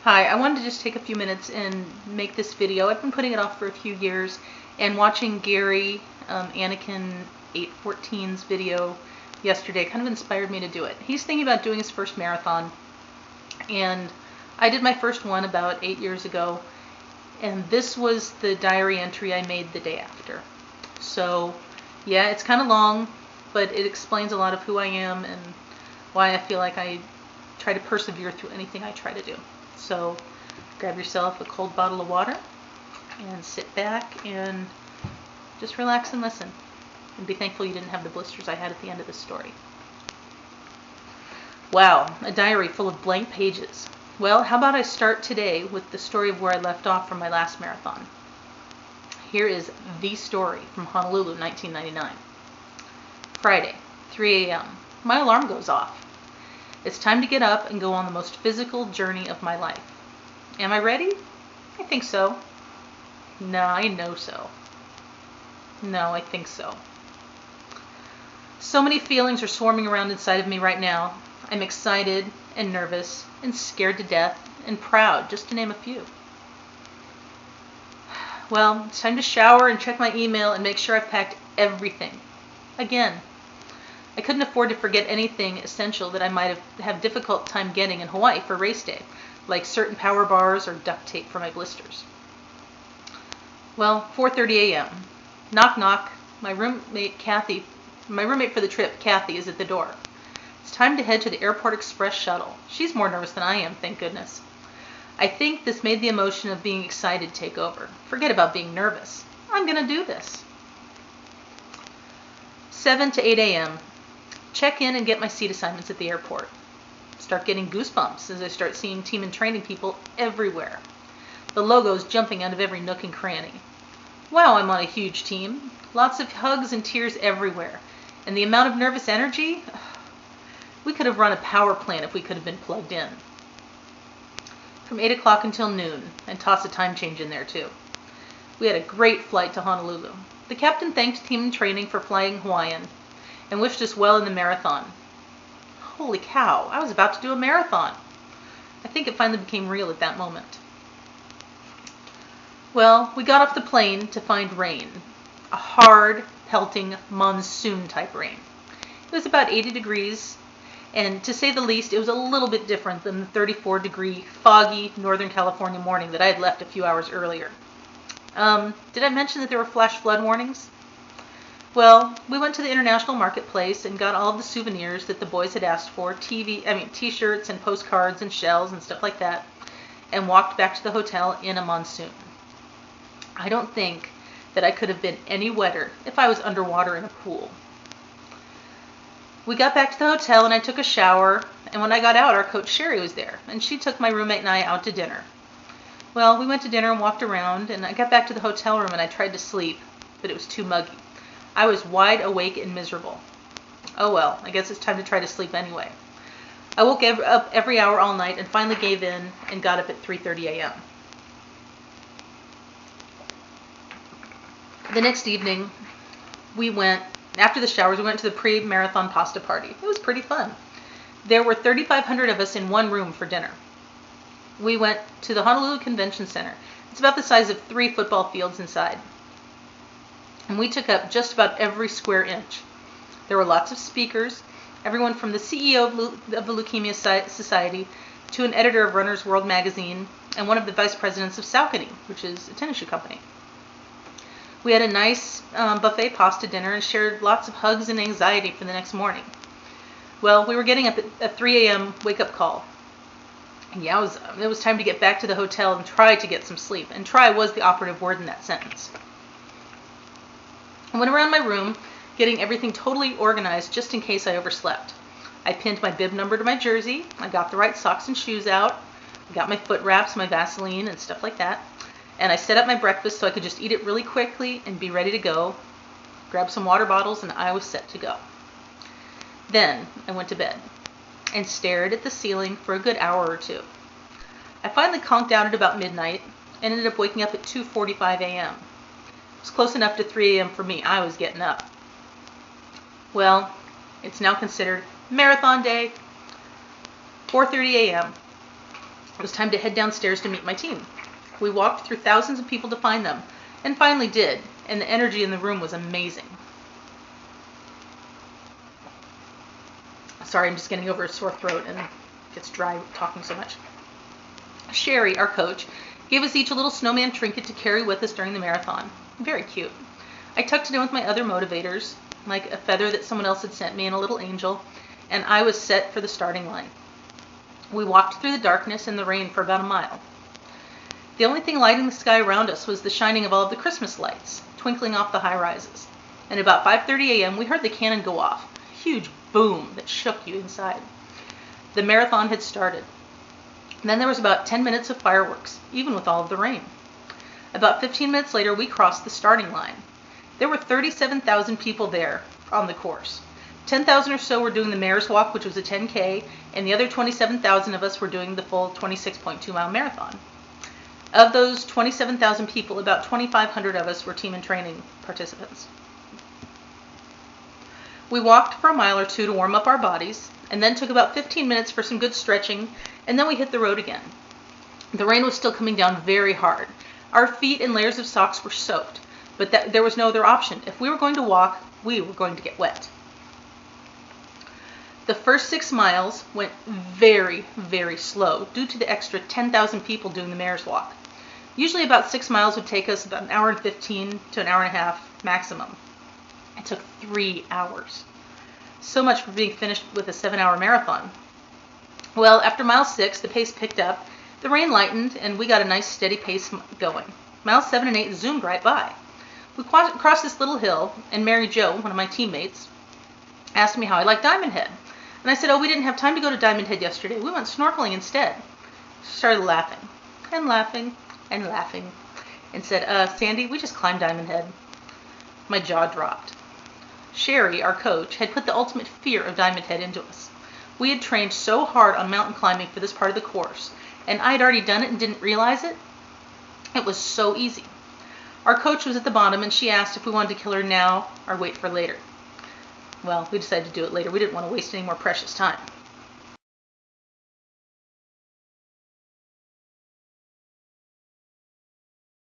Hi, I wanted to just take a few minutes and make this video. I've been putting it off for a few years, and watching Gary Anakin 814's video yesterday kind of inspired me to do it. He's thinking about doing his first marathon, and I did my first one about 8 years ago, and this was the diary entry I made the day after. So yeah, it's kind of long, but it explains a lot of who I am and why I feel like I try to persevere through anything I try to do. So grab yourself a cold bottle of water and sit back and just relax and listen. And be thankful you didn't have the blisters I had at the end of the story. Wow, a diary full of blank pages. Well, how about I start today with the story of where I left off from my last marathon. Here is the story from Honolulu, 1999. Friday, 3 a.m. My alarm goes off. It's time to get up and go on the most physical journey of my life. Am I ready? I think so. No, I know so. No, I think so. So many feelings are swarming around inside of me right now. I'm excited and nervous and scared to death and proud, just to name a few. Well, it's time to shower and check my email and make sure I've packed everything. Again. I couldn't afford to forget anything essential that I might have difficult time getting in Hawaii for race day, like certain power bars or duct tape for my blisters. Well, 4:30 a.m. Knock knock. My roommate for the trip, Kathy, is at the door. It's time to head to the Airport Express shuttle. She's more nervous than I am, thank goodness. I think this made the emotion of being excited take over. Forget about being nervous. I'm gonna do this. 7 to 8 a.m. Check in and get my seat assignments at the airport. Start getting goosebumps as I start seeing team and training people everywhere. The logos jumping out of every nook and cranny. Wow, I'm on a huge team. Lots of hugs and tears everywhere. And the amount of nervous energy? We could have run a power plant if we could have been plugged in. From 8 o'clock until noon, and toss a time change in there too. We had a great flight to Honolulu. The captain thanked team and training for flying Hawaiian and wished us well in the marathon. Holy cow, I was about to do a marathon. I think it finally became real at that moment. Well, we got off the plane to find rain. A hard, pelting, monsoon-type rain. It was about 80 degrees, and to say the least, it was a little bit different than the 34-degree, foggy Northern California morning that I had left a few hours earlier. Did I mention that there were flash flood warnings? Well, we went to the International Marketplace and got all of the souvenirs that the boys had asked for, t-shirts and postcards and shells and stuff like that, and walked back to the hotel in a monsoon. I don't think that I could have been any wetter if I was underwater in a pool. We got back to the hotel and I took a shower, and when I got out, our coach Sherry was there, and she took my roommate and I out to dinner. Well, we went to dinner and walked around, and I got back to the hotel room and I tried to sleep, but it was too muggy. I was wide awake and miserable. Oh well, I guess it's time to try to sleep anyway. I woke up every hour all night and finally gave in and got up at 3:30 a.m. The next evening, after the showers, we went to the pre-marathon pasta party. It was pretty fun. There were 3,500 of us in one room for dinner. We went to the Honolulu Convention Center. It's about the size of 3 football fields inside. And we took up just about every square inch. There were lots of speakers, everyone from the CEO of the Leukemia Society to an editor of Runner's World magazine and one of the vice presidents of Saucony, which is a tennis shoe company. We had a nice buffet pasta dinner and shared lots of hugs and anxiety for the next morning. Well, we were getting up at 3 a.m. wake-up call. And yeah, it was time to get back to the hotel and try to get some sleep. And try was the operative word in that sentence. I went around my room, getting everything totally organized just in case I overslept. I pinned my bib number to my jersey. I got the right socks and shoes out. I got my foot wraps, my Vaseline, and stuff like that. And I set up my breakfast so I could just eat it really quickly and be ready to go. Grab some water bottles, and I was set to go. Then I went to bed and stared at the ceiling for a good hour or two. I finally conked out at about midnight and ended up waking up at 2:45 a.m. It was close enough to 3 a.m. for me. I was getting up. Well, it's now considered marathon day, 4:30 a.m. It was time to head downstairs to meet my team. We walked through thousands of people to find them, and finally did, and the energy in the room was amazing. Sorry, I'm just getting over a sore throat and it gets dry talking so much. Sherry, our coach, gave us each a little snowman trinket to carry with us during the marathon. Very cute. I tucked it in with my other motivators, like a feather that someone else had sent me and a little angel, and I was set for the starting line. We walked through the darkness and the rain for about a mile. The only thing lighting the sky around us was the shining of all of the Christmas lights, twinkling off the high rises. And about 5:30 a.m., we heard the cannon go off, a huge boom that shook you inside. The marathon had started. Then there was about 10 minutes of fireworks, even with all of the rain. About 15 minutes later, we crossed the starting line. There were 37,000 people there on the course. 10,000 or so were doing the Mayor's Walk, which was a 10K, and the other 27,000 of us were doing the full 26.2-mile marathon. Of those 27,000 people, about 2,500 of us were team and training participants. We walked for a mile or two to warm up our bodies, and then took about 15 minutes for some good stretching, and then we hit the road again. The rain was still coming down very hard. Our feet and layers of socks were soaked, but there was no other option. If we were going to walk, we were going to get wet. The first 6 miles went very, very slow due to the extra 10,000 people doing the Mayor's Walk. Usually about 6 miles would take us about an hour and 15 to an hour and a half maximum. It took 3 hours. So much for being finished with a 7-hour marathon. Well, after mile 6, the pace picked up, the rain lightened, and we got a nice steady pace going. Miles 7 and 8 zoomed right by. We crossed this little hill, and Mary Jo, one of my teammates, asked me how I liked Diamond Head. And I said, oh, we didn't have time to go to Diamond Head yesterday. We went snorkeling instead. She started laughing, and laughing, and laughing, and said, Sandy, we just climbed Diamond Head. My jaw dropped. Sherry, our coach, had put the ultimate fear of Diamond Head into us. We had trained so hard on mountain climbing for this part of the course, and I had already done it and didn't realize it. It was so easy. Our coach was at the bottom, and she asked if we wanted to kill her now or wait for later. Well, we decided to do it later. We didn't want to waste any more precious time.